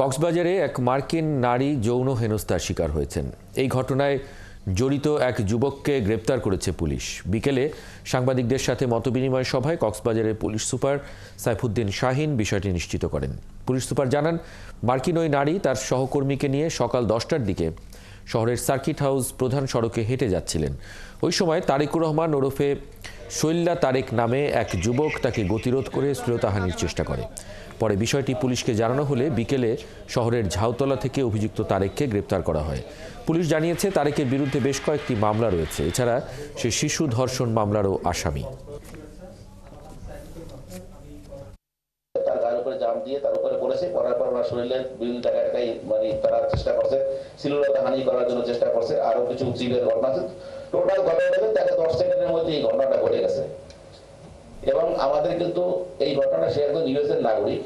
কক্সবাজারে এক মার্কিন নারী যৌন হেনস্থার শিকার হয়েছেন। এই ঘটনায় জড়িত এক যুবককে গ্রেপ্তার করেছে পুলিশ। বিকেলে সাংবাদিকদের সাথে মতবিনিময় সভায় কক্সবাজারের পুলিশ সুপার সাইফুদ্দিন শাহিন বিষয়টি নিশ্চিত করেন। পুলিশ সুপার জানান, মার্কিন ওই নারী তার সহকর্মীকে নিয়ে সকাল 10টার দিকে শহরের সার্কিট হাউস প্রধান সড়কে হেঁটে যাচ্ছিলেন। ওই সময় তারেকুর রহমান ওরফে শৈল্লা তারেক নামে এক যুবক তাকে গতিরোধ করে শ্লীলতাহানির চেষ্টা করে। পরে বিষয়টি পুলিশকে জানানো হলে বিকেলে শহরের ঝাউতলা থেকে অভিযুক্ত তারেককে গ্রেপ্তার করা হয়। পুলিশ জানিয়েছে, তারেকের বিরুদ্ধে বেশ কয়েকটি মামলা রয়েছে। এছাড়া সে শিশু ধর্ষণ মামলারও আসামি। জাম দিয়ে তার উপরে পড়েছে, পড়ার পর ওরা শরীরের বিভিন্ন জায়গাটাই করার চেষ্টা করছে, শ্লীলতাহানি করার জন্য চেষ্টা করছে, আরো কিছু জিলের ঘটনা আছে। টোটাল ঘটনা তাকে 10 সেকেন্ডের মধ্যে এই ঘটনাটা ঘটে গেছে। এবং আমাদের কিন্তু এই ঘটনা সে একজন ইউএস এর নাগরিক।